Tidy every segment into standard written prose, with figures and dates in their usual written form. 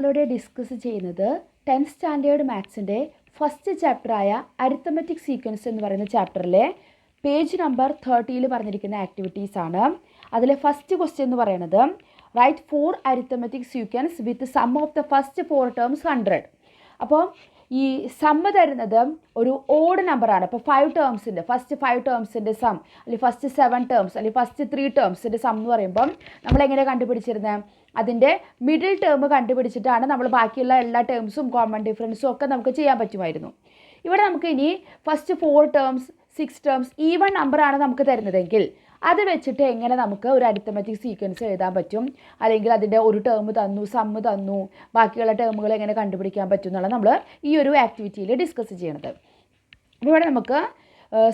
നമ്മളിവിടെ ഡിസ്കസ് ചെയ്യുന്നത് 10th standard മാത്സിൻ്റെ ഫസ്റ്റ് ചാപ്റ്ററായ അരിത്തമെറ്റിക് സീക്വൻസ് എന്ന് പറയുന്ന ചാപ്റ്ററിലെ പേജ് നമ്പർ 30 പറഞ്ഞിരിക്കുന്ന ആക്ടിവിറ്റീസ് ആണ്. അതിലെ ഫസ്റ്റ് ക്വസ്റ്റ്യൻ എന്ന് പറയുന്നത് write 4 arithmetic sequence with sum of the first 4 terms 100. അപ്പോൾ ഈ സമ്മ് തരുന്നത് ഒരു ഓഡ് നമ്പറാണ്. അപ്പോൾ 5 ടേംസിൻ്റെ ഫസ്റ്റ് 5 ടേംസിൻ്റെ സം, അല്ലെങ്കിൽ ഫസ്റ്റ് 7 ടേംസ്, അല്ലെങ്കിൽ ഫസ്റ്റ് 3 ടേംസിൻ്റെ സം എന്ന് പറയുമ്പം നമ്മളെങ്ങനെ കണ്ടുപിടിച്ചിരുന്നത്? അതിൻ്റെ മിഡിൽ ടേം കണ്ടുപിടിച്ചിട്ടാണ് നമ്മൾ ബാക്കിയുള്ള എല്ലാ ടേംസും കോമൺ ഡിഫറൻസും ഒക്കെ നമുക്ക് ചെയ്യാൻ പറ്റുമായിരുന്നു. ഇവിടെ നമുക്ക് ഇനി ഫസ്റ്റ് 4 ടേംസ് 6 ടേംസ് ഈവൺ നമ്പറാണ് നമുക്ക് തരുന്നതെങ്കിൽ അത് വെച്ചിട്ട് എങ്ങനെ നമുക്ക് ഒരു അരിത്തമെറ്റിക് സീക്വൻസ് എഴുതാൻ പറ്റും, അല്ലെങ്കിൽ അതിൻ്റെ ഒരു ടേം തന്നു, സമ്മ് തന്നു, ബാക്കിയുള്ള ടേമുകൾ എങ്ങനെ കണ്ടുപിടിക്കാൻ പറ്റും എന്നുള്ള നമ്മൾ ഈ ഒരു ആക്ടിവിറ്റിയിൽ ഡിസ്കസ് ചെയ്യണത്. അപ്പോൾ ഇവിടെ നമുക്ക്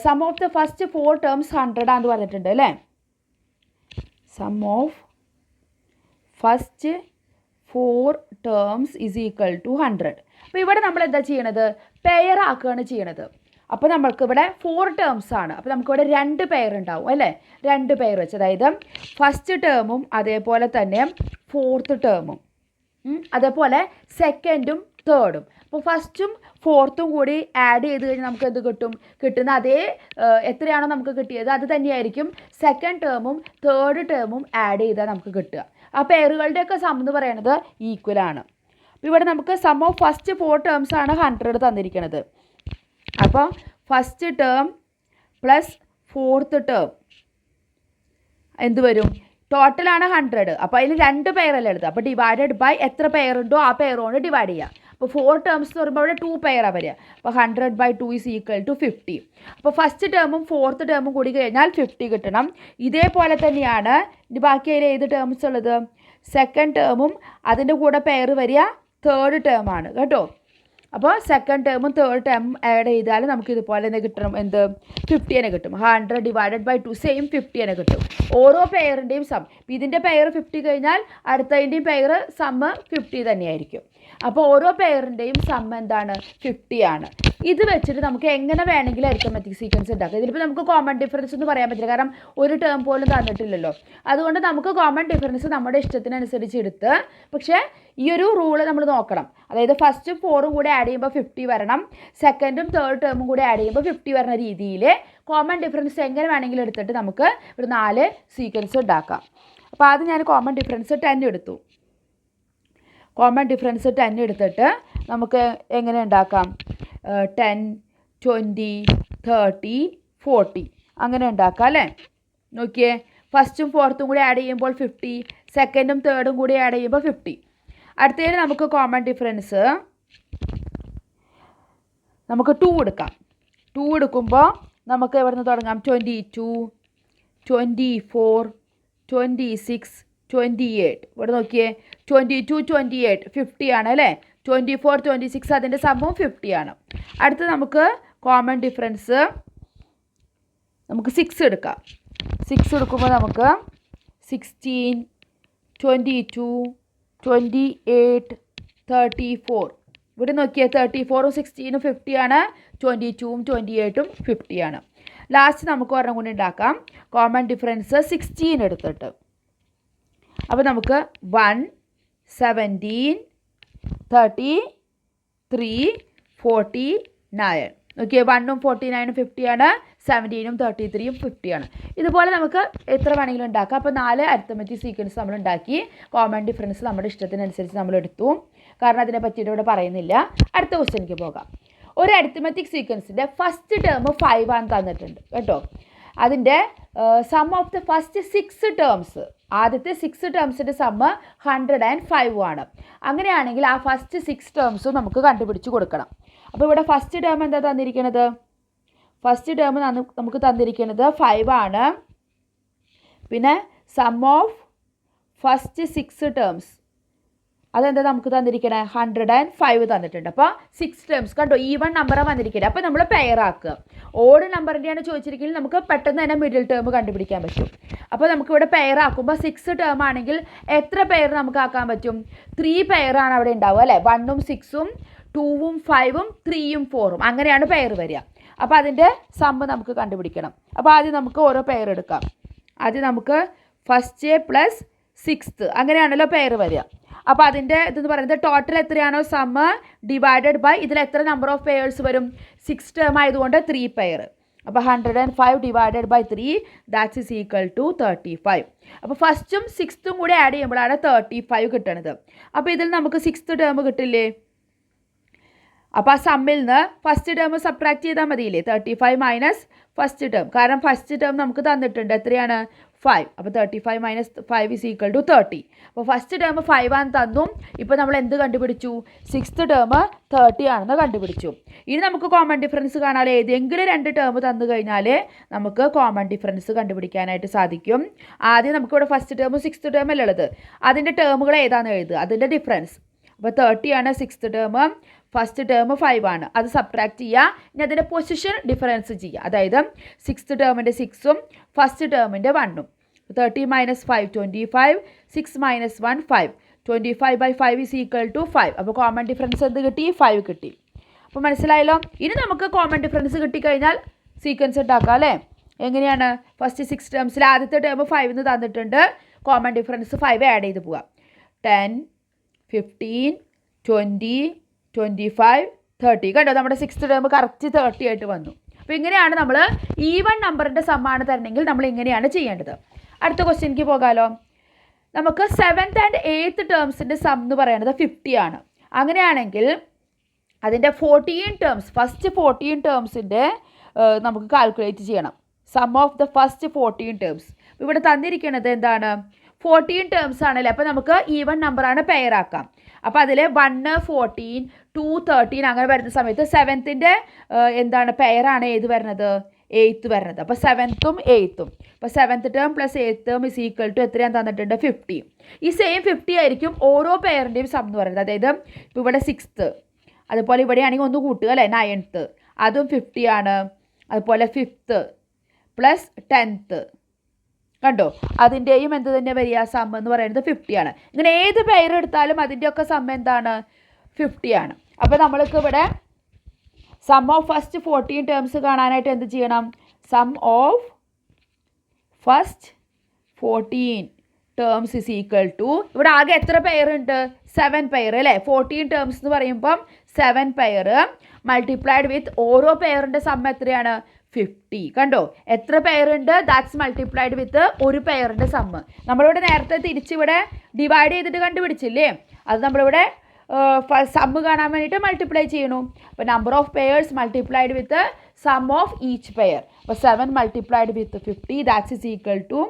sum of the first 4 terms 100 ആണെന്ന് പറഞ്ഞിട്ടുണ്ട് അല്ലേ. Sum of first 4 terms is equal to 100. അപ്പോൾ ഇവിടെ നമ്മൾ എന്താ ചെയ്യണത്? പെയർ ആക്കുകയാണ് ചെയ്യണത്. അപ്പോൾ നമ്മൾക്ക് ഇവിടെ 4 ടേംസ് ആണ്. അപ്പോൾ നമുക്കിവിടെ 2 പെയർ ഉണ്ടാവും അല്ലേ. 2 പെയർ വെച്ച്, അതായത് ഫസ്റ്റ് ടേമും അതേപോലെ തന്നെ 4th ടേമും, അതേപോലെ സെക്കൻഡും തേർഡും. അപ്പോൾ ഫസ്റ്റും 4th കൂടി ആഡ് ചെയ്ത് കഴിഞ്ഞാൽ നമുക്ക് എന്ത് കിട്ടും? കിട്ടുന്ന അതേ എത്രയാണോ നമുക്ക് കിട്ടിയത് അത് തന്നെയായിരിക്കും സെക്കൻഡ് ടേമും തേർഡ് ടേമും ആഡ് ചെയ്താൽ നമുക്ക് കിട്ടുക. ആ പെയറുകളുടെയൊക്കെ സം എന്ന് പറയുന്നത് ഈക്വലാണ്. അപ്പോൾ ഇവിടെ നമുക്ക് സം ഓഫ് ഫസ്റ്റ് 4 ടേംസ് ആണ് 100 തന്നിരിക്കുന്നത്. അപ്പോൾ first term plus 4th term എന്ത് വരും? ടോട്ടലാണ് 100. അപ്പോൾ അതിൽ 2 പെയറല്ലേ എടുത്തത്. അപ്പോൾ ഡിവൈഡഡ് ബൈ എത്ര പെയർ ഉണ്ടോ ആ പെയർ കൊണ്ട് ഡിവൈഡ് ചെയ്യുക. അപ്പോൾ 4 ടേംസ് എന്ന് പറയുമ്പോൾ അവിടെ 2 പെയറാണ് വരിക. അപ്പോൾ 100/2 ഈസ് ഈക്വൽ ടു 50. അപ്പോൾ ഫസ്റ്റ് ടേമും 4th ടേമും കൂടി കഴിഞ്ഞാൽ 50 കിട്ടണം. ഇതേപോലെ തന്നെയാണ് ബാക്കി അതിൽ ഏത് ടേംസ് ഉള്ളത്? സെക്കൻഡ് ടേമും അതിൻ്റെ കൂടെ പെയർ വരിക തേർഡ് ടേമാണ് കേട്ടോ. അപ്പോൾ സെക്കൻഡ് ടേമും തേർഡ് ടേമും ആഡ് ചെയ്താൽ നമുക്ക് ഇതുപോലെ തന്നെ കിട്ടണം. എന്ത്? 50 തന്നെ കിട്ടും. 100/2 സെയിം 50 തന്നെ കിട്ടും. ഓരോ പെയറിൻ്റെയും സം, ഇതിൻ്റെ പെയർ 50 കഴിഞ്ഞാൽ അടുത്തതിൻ്റെയും പെയർ സമ്മ് 50 തന്നെയായിരിക്കും. അപ്പോൾ ഓരോ പെയറിൻ്റെയും സം എന്താണ്? 50 ആണ്. ഇത് വെച്ചിട്ട് നമുക്ക് എങ്ങനെ വേണമെങ്കിലും അരിത്തമെറ്റിക് സീക്വൻസ് ഉണ്ടാക്കാം. ഇതിലിപ്പോൾ നമുക്ക് കോമൺ ഡിഫറൻസ് ഒന്നും പറയാൻ പറ്റില്ല, കാരണം ഒരു ടേം പോലും തന്നിട്ടില്ലല്ലോ. അതുകൊണ്ട് നമുക്ക് കോമൺ ഡിഫറൻസ് നമ്മുടെ ഇഷ്ടത്തിനനുസരിച്ച് എടുത്ത്, പക്ഷേ ഈ ഒരു റൂള് നമ്മൾ നോക്കണം. അതായത് ഫസ്റ്റ് 4 കൂടി ആഡ് ചെയ്യുമ്പോൾ 50 വരണം, സെക്കൻഡും തേർഡ് ടേമും കൂടി ആഡ് ചെയ്യുമ്പോൾ 50 വരുന്ന രീതിയിൽ കോമൺ ഡിഫറൻസ് എങ്ങനെ വേണമെങ്കിലും എടുത്തിട്ട് നമുക്ക് ഒരു 4 സീക്വൻസ് ഉണ്ടാക്കാം. അപ്പോൾ ആദ്യം ഞാൻ കോമൺ ഡിഫറൻസ് 10 എടുത്തു. കോമൺ ഡിഫറൻസ് 10 എടുത്തിട്ട് നമുക്ക് എങ്ങനെ ഉണ്ടാക്കാം? 10, 20, 30, 40 അങ്ങനെ ഉണ്ടാക്കാം അല്ലേ. നോക്കിയേ, ഫസ്റ്റും 4th കൂടി ആഡ് ചെയ്യുമ്പോൾ 50, സെക്കൻഡും തേർഡും കൂടി ആഡ് ചെയ്യുമ്പോൾ 50. അടുത്തതിൽ നമുക്ക് കോമൺ ഡിഫറൻസ് നമുക്ക് 2 എടുക്കാം. 2 എടുക്കുമ്പോൾ നമുക്ക് എവിടെ നിന്ന് തുടങ്ങാം? 22, 24, 26, 28. ഇവിടെ നോക്കിയേ, 22, 28 50 ആണ് അല്ലേ. 24, 26 അതിൻ്റെ സമ്മും 50 ആണ്. അടുത്ത് നമുക്ക് കോമൺ ഡിഫറൻസ് നമുക്ക് 6 എടുക്കാം. 6 എടുക്കുമ്പോൾ നമുക്ക് 16, 22, 28, 34. ഇവിടെ നോക്കിയാൽ 34ഉം 16ഉം 50 ആണ്, 22ഉം 28ഉം 50 ആണ്. ലാസ്റ്റ് നമുക്ക് ഒരെണ്ണം കൂടി ഉണ്ടാക്കാം. കോമൺ ഡിഫറൻസ് 16 എടുത്തിട്ട്, അപ്പോൾ നമുക്ക് 1, 17, 33, 49. ഓക്കെ, 1ഉം 49ഉം 50 ആണ്, 17ഉം 33ഉം 50 ആണ്. ഇതുപോലെ നമുക്ക് എത്ര വേണമെങ്കിലും ഉണ്ടാക്കാം. അപ്പോൾ 4 അരിത്തമെറ്റിക് സീക്വൻസ് നമ്മൾ ഉണ്ടാക്കി. കോമൺ ഡിഫറൻസ് നമ്മുടെ ഇഷ്ടത്തിനനുസരിച്ച് നമ്മൾ എടുത്തു, കാരണം അതിനെ പറ്റിയിട്ട് ഇവിടെ പറയുന്നില്ല. അടുത്ത ക്വസ്റ്റ്യനിലേക്ക് പോകാം. ഒരു അരിത്തമെറ്റിക് സീക്വൻസിൻ്റെ ഫസ്റ്റ് ടേം 5 ആണ് തന്നിട്ടുണ്ട് കേട്ടോ. അതിൻ്റെ sum of the first 6 terms, ആദ്യത്തെ 6 ടേംസിൻ്റെ സമ്മ് 105 ആണ്. അങ്ങനെയാണെങ്കിൽ ആ ഫസ്റ്റ് 6 ടേംസും നമുക്ക് കണ്ടുപിടിച്ച് കൊടുക്കണം. അപ്പോൾ ഇവിടെ ഫസ്റ്റ് ടേം എന്താ തന്നിരിക്കുന്നത്? ഫസ്റ്റ് ടേം നമുക്ക് തന്നിരിക്കുന്നത് 5 ആണ്. പിന്നെ സം ഓഫ് ഫസ്റ്റ് 6 ടേംസ് അതെന്താ നമുക്ക് തന്നിരിക്കണേ? 105 തന്നിട്ടുണ്ട്. അപ്പോൾ 6 ടേംസ് കണ്ടോ, ഈവൺ നമ്പറാണ് വന്നിരിക്കുന്നത്. അപ്പോൾ നമ്മൾ പെയർ ആക്കുക. ഓഡ് നമ്പറിൻ്റെയാണ് ചോദിച്ചിരിക്കുന്നത്, നമുക്ക് പെട്ടെന്ന് തന്നെ മിഡിൽ ടേം കണ്ടുപിടിക്കാൻ പറ്റും. അപ്പോൾ നമുക്കിവിടെ പെയർ ആക്കുമ്പോൾ 6 ടേം ആണെങ്കിൽ എത്ര പെയർ നമുക്ക് ആക്കാൻ പറ്റും? 3 പെയറാണ് അവിടെ ഉണ്ടാവുക അല്ലേ. 1ഉം 6ഉം 2ഉം 5ഉം 3ഉം 4ഉം അങ്ങനെയാണ് പെയർ വരിക. അപ്പോൾ അതിൻ്റെ സമ്മ് നമുക്ക് കണ്ടുപിടിക്കണം. അപ്പോൾ ആദ്യം നമുക്ക് ഓരോ പെയർ എടുക്കാം. ആദ്യം നമുക്ക് ഫസ്റ്റ് പ്ലസ് 6th അങ്ങനെയാണല്ലോ പെയർ വരിക. അപ്പോൾ അതിൻ്റെ ഇതെന്ന് പറയുന്നത് ടോട്ടൽ എത്രയാണോ സമ്മ് ഡിവൈഡഡ് ബൈ ഇതിൽ എത്ര നമ്പർ ഓഫ് പെയേഴ്സ് വരും 6 ടേം ആയതുകൊണ്ട് 3 പെയർ. അപ്പോൾ 105 divided by 3 that's is equal to 35. അപ്പോൾ ഫസ്റ്റും സിക്സ്ത്തും കൂടി ആഡ് ചെയ്യുമ്പോഴാണ് 35 കിട്ടണത്. അപ്പോൾ ഇതിൽ നമുക്ക് 6th ടേം കിട്ടില്ലേ? അപ്പോൾ ആ സമ്മിൽ നിന്ന് ഫസ്റ്റ് ടേം സബ്ട്രാക്ട് ചെയ്താൽ മതിയില്ലേ? 35 മൈനസ് ഫസ്റ്റ് ടേം. കാരണം ഫസ്റ്റ് ടേം നമുക്ക് തന്നിട്ടുണ്ട് എത്രയാണ് 5. അപ്പോൾ 35 മൈനസ് 5 ഈസ് ഈക്വൽ ടു 30. അപ്പോൾ ഫസ്റ്റ് ടേം 5 ആണെന്ന് തന്നു. ഇപ്പോൾ നമ്മൾ എന്ത് കണ്ടുപിടിച്ചു? 6th ടേം 30 ആണെന്ന് കണ്ടുപിടിച്ചു. ഇനി നമുക്ക് കോമൺ ഡിഫറൻസ് കാണാൻ ഏതെങ്കിലും 2 ടേം തന്നു കഴിഞ്ഞാൽ നമുക്ക് കോമൺ ഡിഫറൻസ് കണ്ടുപിടിക്കാനായിട്ട് സാധിക്കും. ആദ്യം നമുക്കിവിടെ ഫസ്റ്റ് ടേമും 6th ടേം അല്ലേ ഉള്ളത്, അതിൻ്റെ ടേമുകൾ ഏതാണെന്ന് എഴുതുക, അതിൻ്റെ ഡിഫറൻസ്. അപ്പോൾ 30 ആണ് 6th ടേം, ഫസ്റ്റ് ടേം 5 ആണ്, അത് സബ്ട്രാക്ട് ചെയ്യുക. ഇനി അതിൻ്റെ പൊസിഷൻ ഡിഫറൻസ് ചെയ്യുക, അതായത് 6th ടേമിൻ്റെ 6ഉം ഫസ്റ്റ് ടേമിൻ്റെ 1ഉം. 30 minus 5 25, 6 minus 1 5, 25 by 5 is equal to 5. അപ്പോൾ കോമൺ ഡിഫറൻസ് എന്ത് കിട്ടി? 5 കിട്ടി. അപ്പോൾ മനസ്സിലായല്ലോ. ഇനി നമുക്ക് കോമൺ ഡിഫറൻസ് കിട്ടിക്കഴിഞ്ഞാൽ സീക്വൻസ് ഉണ്ടാക്കാം അല്ലേ? എങ്ങനെയാണ്? ഫസ്റ്റ് 6 ടേംസിൽ ആദ്യത്തെ ടേം 5 എന്ന് തന്നിട്ടുണ്ട്, കോമൺ ഡിഫറൻസ് 5 ആഡ് ചെയ്ത് പോവാം. 10 15 20 25 30. കണ്ടോ, നമ്മുടെ 6th ടേം കറക്റ്റ് 30 ആയിട്ട് വന്നു. അപ്പോൾ ഇങ്ങനെയാണ് നമ്മൾ ഈവൺ നമ്പറിൻ്റെ സമ്മാണ് തരണമെങ്കിൽ നമ്മൾ ഇങ്ങനെയാണ് ചെയ്യേണ്ടത്. അടുത്ത ക്വസ്റ്റ്യനിലേക്ക് പോകാമല്ലോ. നമുക്ക് 7th and 8th ടേംസിൻ്റെ സം എന്ന് പറയുന്നത് 50 ആണ്. അങ്ങനെയാണെങ്കിൽ അതിൻ്റെ 14 ടേംസ്, ഫസ്റ്റ് 14 ടേംസിൻ്റെ നമുക്ക് കാൽക്കുലേറ്റ് ചെയ്യണം. Sum of the first 14 terms. ഇവിടെ തന്നിരിക്കുന്നത് എന്താണ്? 14 ടേംസ് ആണല്ലേ. അപ്പോൾ നമുക്ക് ഈവൺ നമ്പറാണ് പെയർ ആക്കാം. അപ്പോൾ അതിൽ 1 14 2 13 അങ്ങനെ വരുന്ന സമയത്ത് 7th എന്താണ് പെയറാണ് ഏത് വരുന്നത്? 8th വരുന്നത്. അപ്പോൾ 7th 8th. അപ്പോൾ 7th term plus 8th term is equal to എത്രയാണ് തന്നിട്ടുണ്ട്? 50. ഈ സെയിം 50 ആയിരിക്കും ഓരോ പെയറിൻ്റെയും സം എന്ന് പറയുന്നത്. അതായത് ഇപ്പോൾ ഇവിടെ 6th, അതുപോലെ ഇവിടെയാണെങ്കിൽ ഒന്ന് കൂട്ടുക അല്ലേ 9th, അതും 50 ആണ്. അതുപോലെ 5th പ്ലസ് 10th, കണ്ടോ, അതിൻ്റെയും എന്ത് തന്നെ വരിക? സം എന്ന് പറയുന്നത് 50 ആണ്. ഇങ്ങനെ ഏത് പെയർ എടുത്താലും അതിൻ്റെയൊക്കെ സം എന്താണ്? 50 ആണ്. അപ്പോൾ നമ്മൾക്ക് ഇവിടെ സം ഓഫ് ഫസ്റ്റ് 14 ടേംസ് കാണാനായിട്ട് എന്ത് ചെയ്യണം? Sum of first 14 terms is equal to, ഇവിടെ ആകെ എത്ര പെയർ ഉണ്ട്? 7 പെയർ അല്ലേ? 14 ടേംസ് എന്ന് പറയുമ്പം 7 പെയർ മൾട്ടിപ്ലൈഡ് വിത്ത് ഓരോ പെയറിൻ്റെ സം എത്രയാണ്? 50. കണ്ടോ എത്ര പെയറുണ്ട്? ദാറ്റ്സ് മൾട്ടിപ്ലൈഡ് വിത്ത് ഒരു പെയറിൻ്റെ സമ്മ്. നമ്മളിവിടെ നേരത്തെ തിരിച്ചിവിടെ ഡിവൈഡ് ചെയ്തിട്ട് കണ്ടുപിടിച്ചില്ലേ, അത് നമ്മളിവിടെ സമ്മ് കാണാൻ വേണ്ടിയിട്ട് മൾട്ടിപ്ലൈ ചെയ്യണു. അപ്പോൾ number of pairs multiplied with sum of each pair. അപ്പോൾ 7 multiplied with 50 that's is equal to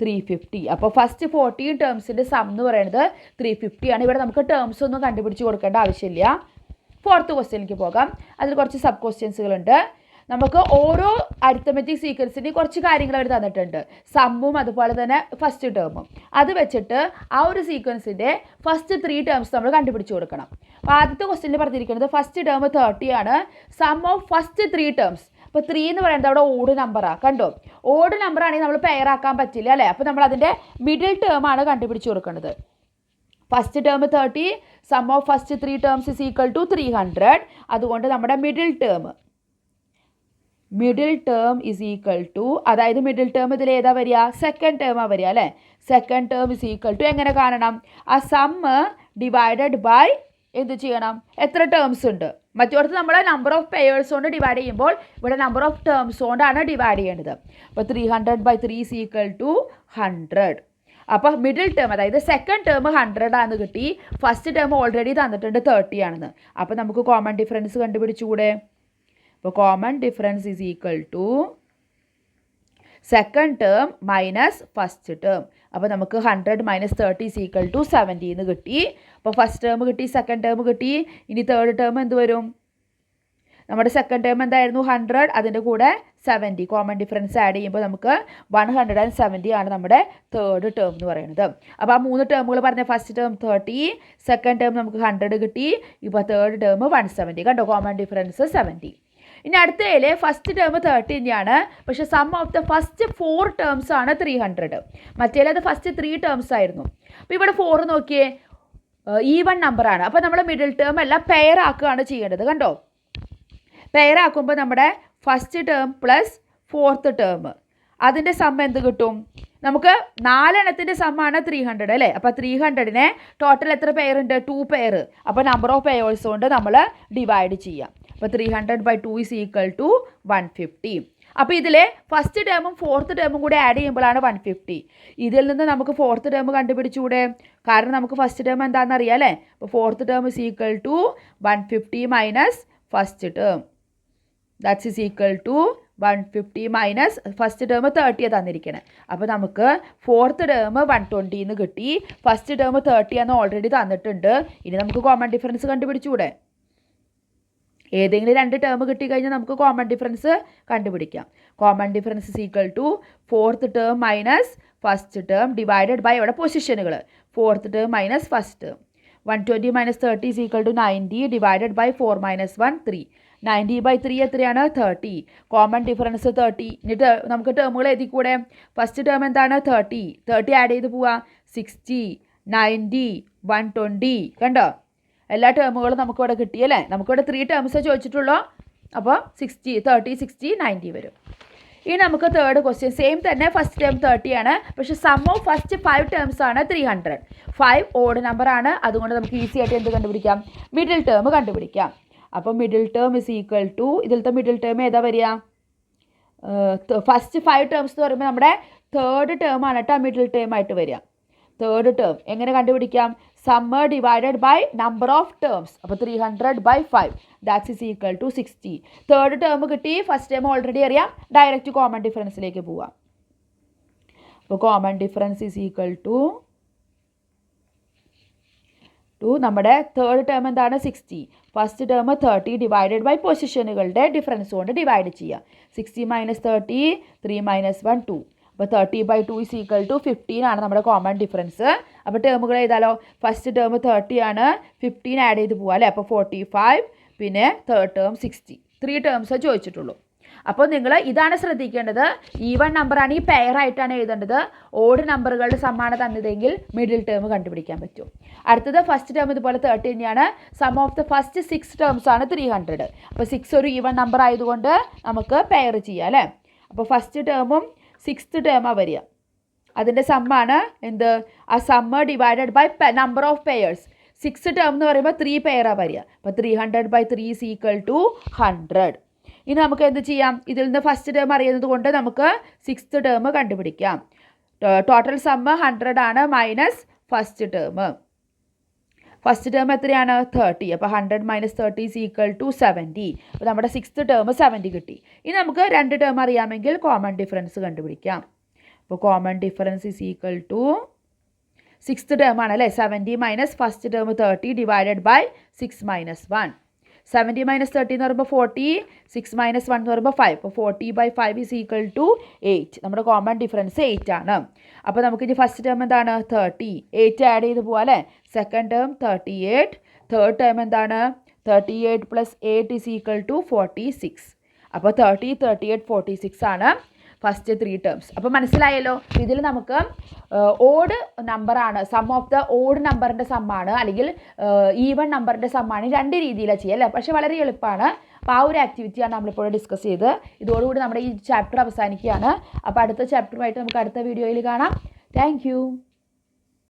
350. അപ്പോൾ ഫസ്റ്റ് 14 ടേംസിൻ്റെ സം എന്ന് പറയുന്നത് 350 ആണ്. ഇവിടെ നമുക്ക് ടേംസ് ഒന്നും കണ്ടുപിടിച്ച് കൊടുക്കേണ്ട ആവശ്യമില്ല. 4th ക്വസ്റ്റ്യനിലേക്ക് പോകാം. അതിൽ കുറച്ച് സബ് ക്വസ്റ്റ്യൻസുകളുണ്ട്. നമുക്ക് ഓരോ അരിത്തമെറ്റിക് സീക്വൻസിന് കുറച്ച് കാര്യങ്ങൾ അവർ തന്നിട്ടുണ്ട്, സമ്മും അതുപോലെ തന്നെ ഫസ്റ്റ് ടേമും. അത് വെച്ചിട്ട് ആ ഒരു സീക്വൻസിൻ്റെ ഫസ്റ്റ് 3 ടേംസ് നമ്മൾ കണ്ടുപിടിച്ച് കൊടുക്കണം. അപ്പോൾ ആദ്യത്തെ ക്വസ്റ്റ്യനിൽ പറഞ്ഞിരിക്കുന്നത് ഫസ്റ്റ് ടേം 30 ആണ്, സം ഓഫ് ഫസ്റ്റ് 3 ടേംസ്. അപ്പോൾ 3 എന്ന് പറയുന്നത് അവിടെ ഓഡ് നമ്പറാണ്. കണ്ടോ, ഓഡ് നമ്പർ ആണെങ്കിൽ നമ്മൾ പെയർ ആക്കാൻ പറ്റില്ല അല്ലേ? അപ്പോൾ നമ്മൾ അതിൻ്റെ മിഡിൽ ടേം ആണ് കണ്ടുപിടിച്ച് കൊടുക്കുന്നത്. First term 30, sum of first 3 terms is equal to 300. അതുകൊണ്ട് നമ്മുടെ middle term is equal to, അതായത് മിഡിൽ ടേം ഇതിൽ ഏതാ വരിക? സെക്കൻഡ് ടേമാണ് വരിക അല്ലേ? Second term is equal to എങ്ങനെ കാണണം? ആ സമ്മ് ഡിവൈഡഡ് ബൈ എന്ത് ചെയ്യണം? എത്ര ടേംസ് ഉണ്ട്? മറ്റോടത്ത് നമ്മൾ നമ്പർ ഓഫ് പെയേഴ്സ് കൊണ്ട് ഡിവൈഡ് ചെയ്യുമ്പോൾ ഇവിടെ നമ്പർ ഓഫ് ടേംസ് കൊണ്ടാണ് ഡിവൈഡ് ചെയ്യേണ്ടത്. അപ്പോൾ 300 ബൈ 3 ഇസ് ഈക്വൽ ടു 100. അപ്പോൾ മിഡിൽ ടേം അതായത് സെക്കൻഡ് ടേം 100 ആണെന്ന് കിട്ടി. ഫസ്റ്റ് ടേം ഓൾറെഡി തന്നിട്ടുണ്ട് 30 ആണെന്ന്. അപ്പോൾ നമുക്ക് കോമൺ ഡിഫറൻസ് കണ്ടുപിടിച്ചുകൂടെ? അപ്പോൾ common difference is equal to second term minus first term. അപ്പോൾ നമുക്ക് 100 മൈനസ് 30 ഈസ് ഈക്വൽ ടു 70 എന്ന് കിട്ടി. അപ്പോൾ ഫസ്റ്റ് ടേം കിട്ടി, സെക്കൻഡ് ടേം കിട്ടി. ഇനി തേർഡ് ടേം എന്ത് വരും? നമ്മുടെ സെക്കൻഡ് ടേം എന്തായിരുന്നു? 100, അതിൻ്റെ കൂടെ 70 കോമൺ ഡിഫറൻസ് ആഡ് ചെയ്യുമ്പോൾ നമുക്ക് 170 ആണ് നമ്മുടെ തേർഡ് ടേം എന്ന് പറയുന്നത്. അപ്പോൾ ആ 3 ടേമുകൾ പറഞ്ഞ ഫസ്റ്റ് ടേം 30, സെക്കൻഡ് ടേം നമുക്ക് 100 കിട്ടി, ഇപ്പോൾ തേർഡ് ടേം 170. കണ്ടോ, കോമൺ ഡിഫറൻസ് 70. ഇനി അടുത്തതിൽ ഫസ്റ്റ് ടേം 30 തന്നെയാണ്, പക്ഷേ sum of the first 4 terms ആണ് 300. മറ്റേത് ഫസ്റ്റ് 3 ടേംസ് ആയിരുന്നു. അപ്പോൾ ഇവിടെ 4 നോക്കിയേ, ഈവൺ നമ്പറാണ്. അപ്പോൾ നമ്മൾ മിഡിൽ ടേം അല്ല പെയർ ആക്കുകയാണ് ചെയ്യേണ്ടത്. കണ്ടോ, പെയർ ആക്കുമ്പോൾ നമ്മുടെ first term plus 4th term അതിൻ്റെ സം എന്ത് കിട്ടും? നമുക്ക് 4 എണ്ണത്തിൻ്റെ സമ്മാണ് 300 അല്ലേ. അപ്പോൾ 300നെ ടോട്ടൽ എത്ര പെയർ ഉണ്ട്? 2 പെയർ. അപ്പോൾ നമ്പർ ഓഫ് പെയേഴ്സ് കൊണ്ട് നമ്മൾ ഡിവൈഡ് ചെയ്യാം. അപ്പോൾ 300/2 ഈസ് ഈക്വൽ ടു 150. അപ്പോൾ ഇതിലെ ഫസ്റ്റ് ടേമും ഫോർത്ത് ടേമും കൂടി ആഡ് ചെയ്യുമ്പോഴാണ് 150. ഇതിൽ നിന്ന് നമുക്ക് ഫോർത്ത് ടേം കണ്ടുപിടിച്ചുകൂടെ? കാരണം നമുക്ക് ഫസ്റ്റ് ടേം എന്താണെന്ന് അറിയാം അല്ലേ. അപ്പോൾ fourth term is equal to 150 minus first term. That's is equal to 150 minus first term 30 തന്നിരിക്കണേ. അപ്പോൾ നമുക്ക് ഫോർത്ത് ടേം 120 എന്ന് കിട്ടി. ഫസ്റ്റ് ടേം 30 എന്ന് ഓൾറെഡി തന്നിട്ടുണ്ട്. ഇനി നമുക്ക് കോമൺ ഡിഫറൻസ് കണ്ടുപിടിച്ചുകൂടെ? ഏതെങ്കിലും 2 ടേം കിട്ടിക്കഴിഞ്ഞാൽ നമുക്ക് കോമൺ ഡിഫറൻസ് കണ്ടുപിടിക്കാം. Common difference is equal to fourth term minus first term divided by ഇവിടെ പൊസിഷനുകൾ. Fourth term minus first term. 120 minus 30 is equal to 90 divided by 4 minus 1 3. 90/3 എത്രയാണ്? 30. Common difference 30. എന്നിട്ട് നമുക്ക് ടേമുകൾ എഴുതിക്കൂടെ? First term എന്താണ്? 30 add ചെയ്ത് പോവാം. 60 90 120 കണ്ടോ? എല്ലാ ടേമുകളും നമുക്കിവിടെ കിട്ടിയല്ലേ. നമുക്കിവിടെ 3 ടേംസേ ചോദിച്ചിട്ടുള്ളൂ. അപ്പോൾ 30 60 90 വരും. ഇനി നമുക്ക് തേർഡ് ക്വസ്റ്റ്യൻ സെയിം തന്നെ. ഫസ്റ്റ് ടേം 30 ആണ്, പക്ഷേ സം ഓഫ് ഫസ്റ്റ് 5 ടേംസ് ആണ് 300. 5 ഓഡ് നമ്പർ ആണ്. അതുകൊണ്ട് നമുക്ക് ഈസി ആയിട്ട് എന്ത് കണ്ടുപിടിക്കാം? മിഡിൽ ടേം കണ്ടുപിടിക്കാം. അപ്പോൾ middle term is equal to, ഇതിലത്തെ മിഡിൽ ടേം ഏതാ വരിക? ഫസ്റ്റ് 5 ടേംസ് എന്ന് പറയുമ്പോൾ നമ്മുടെ തേർഡ് ടേം ആണ് കേട്ടോ മിഡിൽ ടേം ആയിട്ട് വരിക. തേർഡ് ടേം എങ്ങനെ കണ്ടുപിടിക്കാം? Sum divided by number of terms. അപ്പോൾ 300/5 that's is equal to 60. Third term കിട്ടി, ഫസ്റ്റ് ടേം ഓൾറെഡി അറിയാം. ഡയറക്റ്റ് കോമൺ ഡിഫറൻസിലേക്ക് പോവാം. അപ്പോൾ common difference is equal to നമ്മുടെ തേർഡ് ടേം എന്താണ്? 60. ഫസ്റ്റ് ടേം 30 ഡിവൈഡഡ് ബൈ പൊസിഷനുകളുടെ ഡിഫറൻസ് കൊണ്ട് ഡിവൈഡ് ചെയ്യുക. 60 മൈനസ് 30 3 മൈനസ് 1 2. അപ്പോൾ 30/2 ഇസ് ഈക്വൽ ടു 15 ആണ് നമ്മുടെ കോമൺ ഡിഫറൻസ്. അപ്പോൾ ടേമുകൾ എഴുതാലോ. ഫസ്റ്റ് ടേം 30 ആണ്, 15 ആഡ് ചെയ്ത് പോവാം അല്ലേ. അപ്പോൾ 45, പിന്നെ തേർഡ് ടേം 60. 3 ടേംസേ ചോദിച്ചിട്ടുള്ളൂ. അപ്പോൾ നിങ്ങൾ ഇതാണ് ശ്രദ്ധിക്കേണ്ടത്. ഈവൺ നമ്പറാണ് ഈ പെയർ ആയിട്ടാണ് എഴുതേണ്ടത്. ഓഡ് നമ്പറുകളുടെ സമ്മാണ് തന്നതെങ്കിൽ മിഡിൽ ടേം കണ്ടുപിടിക്കാൻ പറ്റും. അടുത്തത് ഫസ്റ്റ് ടേം ഇതുപോലെ 30 തന്നെയാണ്. Sum of the first 6 terms ആണ് 300. അപ്പോൾ 6 ഒരു ഈവൺ നമ്പർ ആയതുകൊണ്ട് നമുക്ക് പെയർ ചെയ്യാം അല്ലേ. അപ്പോൾ ഫസ്റ്റ് ടേമും 6th ടേമാണ് വരിക. അതിൻ്റെ സമ്മാണ് എന്ത്? ആ sum divided by number of pairs. 6th term എന്ന് പറയുമ്പോൾ 3 പെയറാണ് വരിക. അപ്പോൾ 300/3 ഈസ് ഈക്വൽ ടു 100. ഇനി നമുക്ക് എന്ത് ചെയ്യാം? ഇതിൽ നിന്ന് ഫസ്റ്റ് ടേം അറിയുന്നത് കൊണ്ട് നമുക്ക് 6th ടേം കണ്ടുപിടിക്കാം. ടോട്ടൽ സമ്മ് 100 ആണ് minus first term. First term എത്രയാണ്? 30. അപ്പോൾ 100 മൈനസ് 30 ഈസ് ഈക്വൽ ടു 70. അപ്പോൾ നമ്മുടെ 6th ടേം 70 കിട്ടി. ഇനി നമുക്ക് 2 ടേം അറിയാമെങ്കിൽ കോമൺ ഡിഫറൻസ് കണ്ടുപിടിക്കാം. അപ്പോൾ common difference is equal to 6th term ആണ് അല്ലേ. 70 minus first term 30 divided by 6 minus 1. 70 minus 30 എന്ന് പറയുമ്പോൾ 40, 6 മൈനസ് 1 എന്ന് പറയുമ്പോൾ 5. അപ്പോൾ 40/5 ഈസ് ഈക്വൽ ടു 8. നമ്മുടെ കോമൺ ഡിഫറൻസ് 8 ആണ്. അപ്പോൾ നമുക്കിനി ഫസ്റ്റ് ടേം എന്താണ്? 30. 8 ആഡ് ചെയ്ത് പോവാം അല്ലേ. Second term 38. തേർഡ് ടേം എന്താണ്? 38 + 8 ഈസ് ഈക്വൽ ടു 46. അപ്പോൾ 30, 38, 46 ആണ് ഫസ്റ്റ് 3 ടേംസ്. അപ്പോൾ മനസ്സിലായല്ലോ. ഇതിൽ നമുക്ക് ഓഡ് നമ്പറാണ്, സം ഓഫ് ദ ഓഡ് നമ്പറിൻ്റെ സമ്മാണ് അല്ലെങ്കിൽ ഈവൺ നമ്പറിൻ്റെ സമ്മാണ്. 2 രീതിയിലാണ് ചെയ്യുക അല്ലേ. പക്ഷേ വളരെ എളുപ്പമാണ്. അപ്പോൾ ആ ഒരു ആക്ടിവിറ്റിയാണ് നമ്മളിപ്പോൾ ഡിസ്കസ് ചെയ്ത്. ഇതോടുകൂടി നമ്മുടെ ഈ ചാപ്റ്റർ അവസാനിക്കുകയാണ്. അപ്പോൾ അടുത്ത ചാപ്റ്ററുമായിട്ട് നമുക്ക് അടുത്ത വീഡിയോയിൽ കാണാം. താങ്ക്